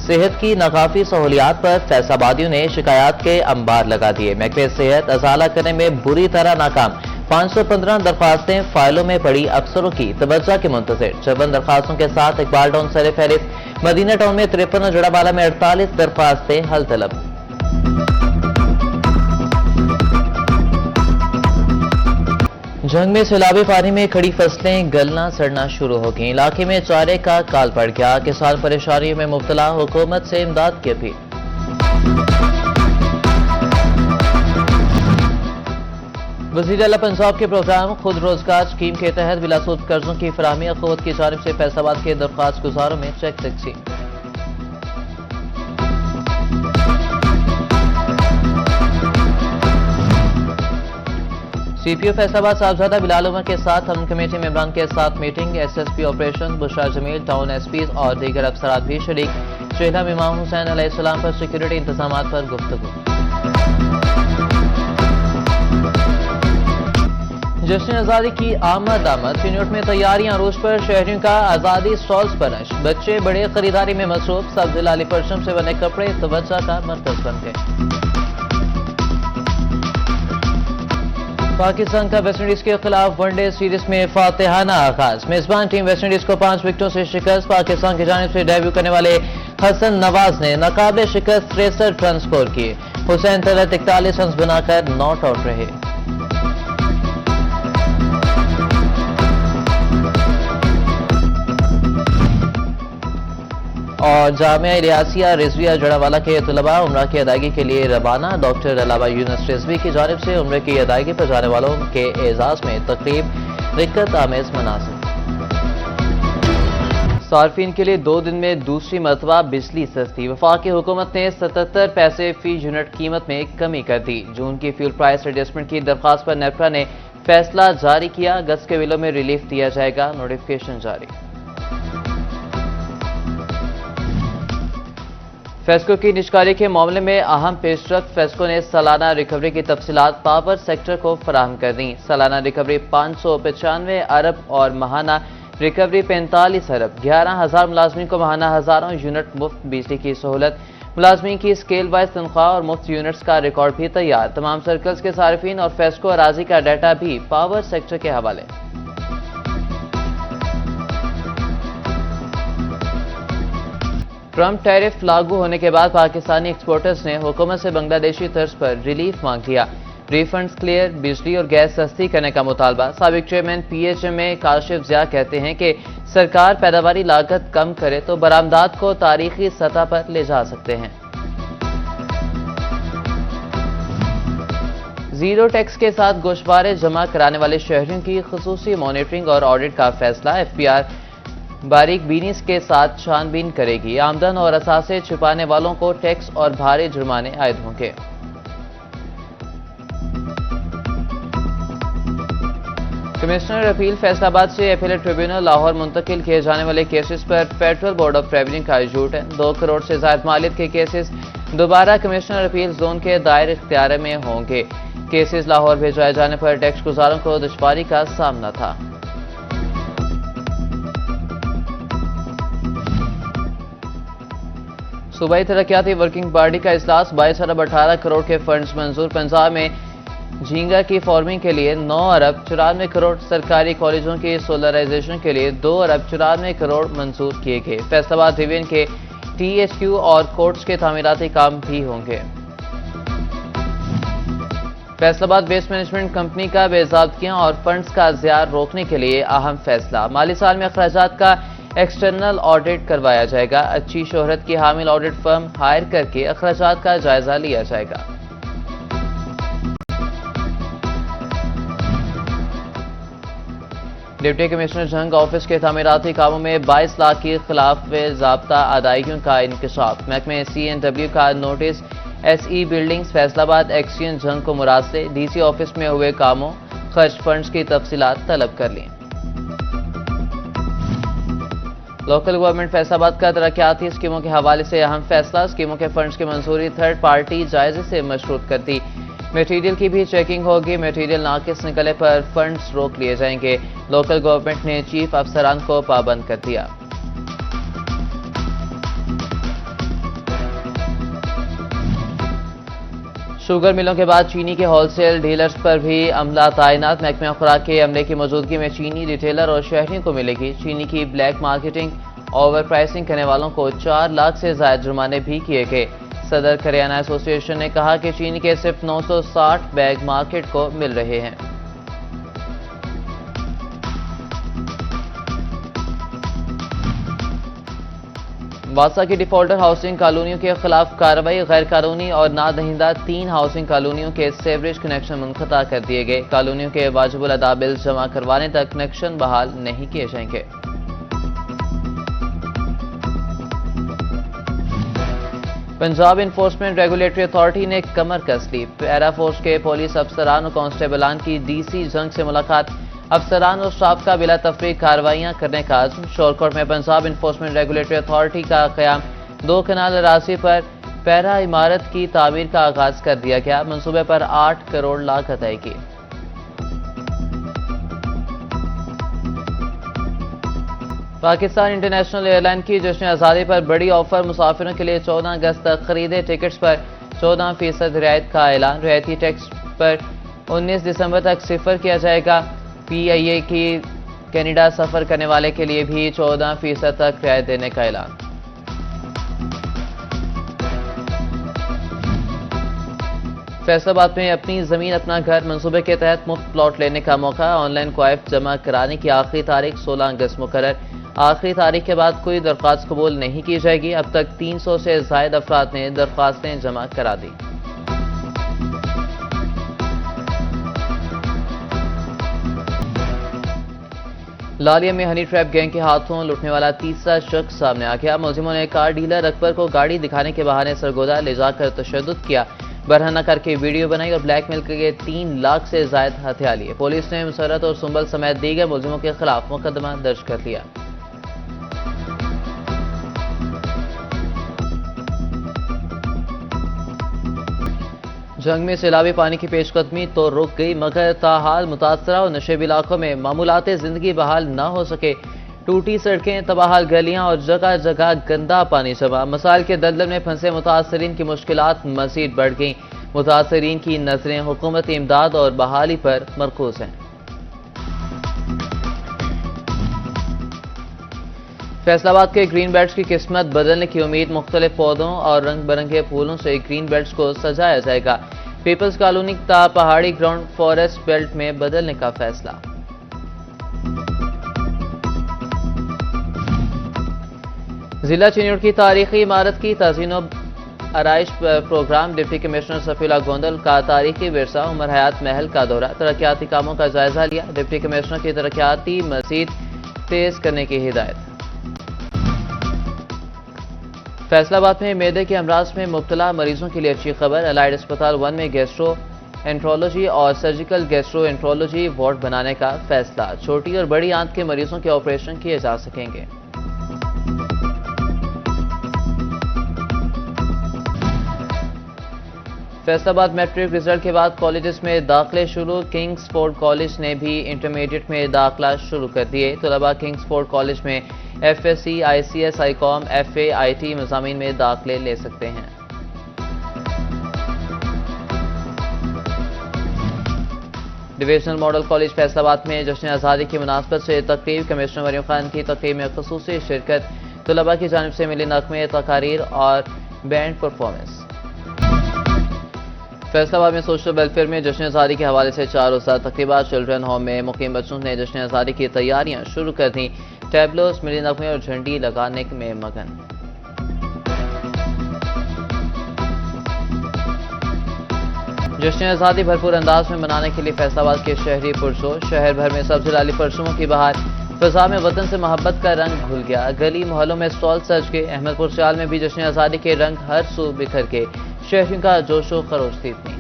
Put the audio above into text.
صحت کی ناکافی سہولیات پر فیصلابادیوں نے شکایات کے انبار لگا دیے۔ محکمہ صحت ازالہ کرنے میں بری طرح ناکام۔ 515 درخواستیں فائلوں میں پڑی، افسروں کی توجہ کے منتظر۔ 54 درخواستوں کے ساتھ اقبال ٹاؤن سر فہرست، مدینہ ٹاؤن میں 53 اور جڑا بالا میں 48 درخواستیں حل طلب۔ جنگ میں سیلابی پانی میں کھڑی فصلیں گلنا سڑنا شروع ہو گئیں۔ علاقے میں چارے کا کال پڑ گیا، کسان پریشانیوں میں مبتلا، حکومت سے امداد کی اپیل۔ وزیر اعلیٰ پنجاب کے پروگرام خود روزگار اسکیم کے تحت بلا سود قرضوں کی فراہمی، اخوت کی جانب سے فیصل آباد کے درخواست گزاروں میں چیک تقسیم۔ سی پی او فیصل آباد صاحبزادہ بلال عمر کے ساتھ ہم کمیٹی ممبران کے ساتھ meeting, S S P operation Bushra Jamil, town S Ps اور دیگر افسرات بھی شریک۔ چہلہ میں امام حسین علیہ السلام پر سیکیورٹی انتظامات پر گفتگو۔ جشن آزادی کی آمد سینیوٹ میں تیاریاں عروج پر، شہریوں کا آزادی سٹالز پر نش، بچے بڑے خریداری میں مصروف، سبز لالی پرچم سے بنے کپڑے توجہ کا مرکز بن گئے۔ پاکستان کا ویسٹ انڈیز کے خلاف ون ڈے سیریز میں فاتحانہ آغاز، میزبان ٹیم ویسٹ انڈیز کو 5 وکٹوں سے شکست۔ پاکستان کی جانب سے ڈیبیو کرنے والے حسن نواز نے ناقابل شکست 63 رن سکور کیے۔ حسین طلعت 41 رنز بنا کر ناٹ آؤٹ رہے۔ اور جامعہ ریاضیہ رضویہ جڑاوالا کے طلباء عمرہ کی ادائیگی کے لیے روانہ، ڈاکٹر علامہ یونس رضوی کی جانب سے عمرے کی ادائیگی پر جانے والوں کے اعزاز میں تقریب، رکت آمیز مناظر۔ صارفین کے لیے 2 دن میں دوسری مرتبہ بجلی سستی، وفاقی حکومت نے 77 پیسے فی یونٹ قیمت میں کمی کر دی۔ جون کی فیول پرائس ایڈجسٹمنٹ کی درخواست پر نیپرا نے فیصلہ جاری کیا، اگست کے بلوں میں ریلیف دیا جائے گا، نوٹیفکیشن جاری۔ فیسکو کی نجکاری کے معاملے میں اہم پیش رفت، فیسکو نے سالانہ ریکوری کی تفصیلات پاور سیکٹر کو فراہم کر دیں۔ سالانہ ریکوری 595 ارب اور ماہانہ ریکوری 45 ارب، 11,000 ملازمین کو ماہانہ ہزاروں یونٹ مفت بجلی کی سہولت، ملازمین کی اسکیل وائز تنخواہ اور مفت یونٹس کا ریکارڈ بھی تیار، تمام سرکلز کے صارفین اور فیسکو اراضی کا ڈیٹا بھی پاور سیکٹر کے حوالے۔ ٹرمپ ٹیرف لاگو ہونے کے بعد پاکستانی ایکسپورٹرز نے حکومت سے بنگلہ دیشی طرز پر ریلیف مانگ لیا، ریفنڈز کلیئر، بجلی اور گیس سستی کرنے کا مطالبہ۔ سابق چیئرمین پی ایچ ایم میں کاشف ضیاء کہتے ہیں کہ سرکار پیداواری لاگت کم کرے تو برآمدات کو تاریخی سطح پر لے جا سکتے ہیں۔ زیرو ٹیکس کے ساتھ گوشوارے جمع کرانے والے شہریوں کی خصوصی مانیٹرنگ اور آڈٹ کا فیصلہ، ایف پی آر باریک بینی کے ساتھ چھان بین کرے گی، آمدن اور اثاثے چھپانے والوں کو ٹیکس اور بھاری جرمانے عائد ہوں گے۔ کمشنر اپیل فیصل آباد سے اپیلیٹ ٹریبیونل لاہور منتقل کیے جانے والے cases per federal board of revenue کا جھوٹ ہے، 2 کروڑ سے زائد مالیت کے کیسز دوبارہ کمشنر اپیل زون کے دائر اختیار میں ہوں گے۔ کیسز لاہور بھیجائے جانے پر ٹیکس گزاروں کو دشواری کا سامنا تھا۔ صوبائی ترقیاتی ورکنگ پارٹی کا اجلاس، 22 ارب 18 کروڑ کے فنڈز منظور، پنجاب میں جھینگا کی فارمنگ کے لیے 9 ارب 94 کروڑ، سرکاری کالجوں کی سولرائزیشن کے لیے 2 ارب 94 کروڑ منظور کیے گئے۔ فیصل آباد ڈویژن کے ٹی ایچ کیو اور کورٹس کے تعمیراتی کام بھی ہوں گے۔ فیصل آباد ویسٹ مینجمنٹ کمپنی کا بے ضابطگیاں اور فنڈز کا ضیاع روکنے کے لیے اہم فیصلہ، مالی سال میں اخراجات کا ایکسٹرنل آڈٹ کروایا جائے گا، اچھی شہرت کی حامل آڈٹ فرم ہائر کر کے اخراجات کا جائزہ لیا جائے گا۔ ڈپٹی کمشنر جنگ آفس کے تعمیراتی کاموں میں 22 لاکھ کی خلاف ضابطہ ادائیگیوں کا انکشاف، محکمہ سی این ڈبلیو کا نوٹس، S E buildings Faisalabad exchange جنگ کو مراد سے ڈی سی آفس میں ہوئے کاموں، خرچ فنڈز کی تفصیلات طلب کر لیں۔ لوکل گورنمنٹ فیصل آباد کا ترقیاتی اسکیموں کے حوالے سے اہم فیصلہ، اسکیموں کے فنڈز کی منظوری تھرڈ پارٹی جائزے سے مشروط کر دی، میٹیریل کی بھی چیکنگ ہوگی، میٹیریل ناقص نکلے پر فنڈز روک لیے جائیں گے، لوکل گورنمنٹ نے چیف افسران کو پابند کر دیا۔ شوگر ملوں کے بعد چینی کے ہول سیل ڈیلرز پر بھی عملہ تعینات۔ محکمہ خوراک کے عملے کی موجودگی میں چینی ریٹیلر اور شہریوں کو ملے گی چینی کی بلیک مارکیٹنگ، اوور پرائسنگ کرنے والوں کو 4 لاکھ سے زائد جرمانے بھی کیے گئے۔ صدر کریانہ ایسوسی ایشن نے کہا کہ چینی کے صرف 960 بیگ مارکیٹ کو مل رہے ہیں۔ واسا کی ڈیفالٹر ہاؤسنگ کالونیوں کے خلاف کارروائی، غیر قانونی اور نادہندہ 3 ہاؤسنگ کالونیوں کے سیوریج کنیکشن منقطع کر دیے گئے۔ کالونیوں کے واجب الادا بل جمع کروانے تک کنیکشن بحال نہیں کیے جائیں گے۔ پنجاب انفورسمنٹ ریگولیٹری اتھارٹی نے کمر کس لی۔ پیرا فورس کے پولیس افسران اور کانسٹیبلان کی ڈی سی جنگ سے ملاقات، افسران اور اسٹاف کا بلا تفریق کارروائیاں کرنے کا عزم۔ شورکوٹ میں پنجاب انفورسمنٹ ریگولیٹری اتھارٹی کا قیام، 2 کنال اراضی پر پیرا عمارت کی تعمیر کا آغاز کر دیا گیا۔ منصوبے پر 8 کروڑ لاگت آئے گی۔ پاکستان انٹرنیشنل ایئر لائن کی جشن آزادی پر بڑی آفر، مسافروں کے لیے 14 اگست تک خریدے ٹکٹس پر 14% رعایت کا اعلان۔ رعایتی ٹیکس پر 19 دسمبر تک صفر کیا جائے گا۔ پی آئی اے کی کینیڈا سفر کرنے والے کے لیے بھی 14% تک رعایت دینے کا اعلان۔ فیصل آباد میں اپنی زمین اپنا گھر منصوبے کے تحت مفت پلاٹ لینے کا موقع، آن لائن کوائف جمع کرانے کی آخری تاریخ 16 اگست مقرر۔ آخری تاریخ کے بعد کوئی درخواست قبول نہیں کی جائے گی۔ اب تک 300 سے زائد افراد نے درخواستیں جمع کرا دی۔ لالیہ میں ہنی ٹریپ گینگ کے ہاتھوں لٹنے والا تیسرا شخص سامنے آ گیا۔ ملزموں نے کار ڈیلر اکبر کو گاڑی دکھانے کے بہانے سرگودا لے جا کر تشدد کیا، برہنہ کر کے ویڈیو بنائی اور بلیک میل کے 3 لاکھ سے زائد ہتھیار لیے۔ پولیس نے مسرت اور سنبل سمیت دیگر ملزموں کے خلاف مقدمہ درج کر لیا۔ جنگ میں سیلابی پانی کی پیش قدمی تو رک گئی، مگر تاحال متاثرہ اور نشیبی علاقوں میں معمولات زندگی بحال نہ ہو سکے۔ ٹوٹی سڑکیں، تباہال گلیاں اور جگہ جگہ گندا پانی جمع، مسائل کے دلدل میں پھنسے متاثرین کی مشکلات مزید بڑھ گئیں۔ متاثرین کی نظریں حکومتی امداد اور بحالی پر مرکوز ہیں۔ فیصل آباد کے گرین بیلٹس کی قسمت بدلنے کی امید، مختلف پودوں اور رنگ برنگے پھولوں سے گرین بیلٹس کو سجایا جائے گا۔ پیپلز کالونی تا پہاڑی گراؤنڈ فارسٹ بیلٹ میں بدلنے کا فیصلہ۔ ضلع چنیوٹ کی تاریخی عمارت کی تزئین و آرائش پروگرام، ڈپٹی کمشنر صفی اللہ گوندل کا تاریخی ورثہ عمر حیات محل کا دورہ، ترقیاتی کاموں کا جائزہ لیا۔ ڈپٹی کمشنر کی ترقیاتی مزید تیز کرنے کی ہدایت۔ فیصل آباد میں معدے کے امراض میں مبتلا مریضوں کے لیے اچھی خبر، الائڈ اسپتال 1 میں گیسٹرو انٹرولوجی اور سرجیکل گیسٹرو انٹرولوجی وارڈ بنانے کا فیصلہ، چھوٹی اور بڑی آنت کے مریضوں کے آپریشن کیے جا سکیں گے۔ فیصل آباد میٹرک رزلٹ کے بعد کالجز میں داخلے شروع، کنگز فورڈ کالج نے بھی انٹرمیڈیٹ میں داخلہ شروع کر دیے۔ طلباء کنگز فورڈ کالج میں F S C, I C S, I com, F A, I T مضامین میں داخلے لے سکتے ہیں۔ ڈویژنل ماڈل کالج فیصل آباد میں جشن آزادی کی مناسبت سے تقریب، کمشنر مریم خان کی تقریب میں خصوصی شرکت، طلباء کی جانب سے ملی نغمے، تقاریر اور بینڈ پرفارمنس۔ فیصل آباد میں سوشل ویلفیئر میں جشن آزادی کے حوالے سے 4 روزہ تقریبات، چلڈرن ہوم میں مقیم بچوں نے جشن آزادی کی تیاریاں شروع کر دیں، ٹیبلوز، ملی نغمے اور جھنڈی لگانے میں مگن۔ جشن آزادی بھرپور انداز میں منانے کے لیے فیصل آباد کے شہری پرجوش، شہر بھر میں سبز لالی پرچموں کی بہار، فضا میں وطن سے محبت کا رنگ گھل گیا، گلی محلوں میں اسٹال سج گئے، احمد پور سیال میں بھی جشن آزادی کے رنگ ہر سو بکھر گئے، شہریوں کا جوش و خروش تھی اتنی۔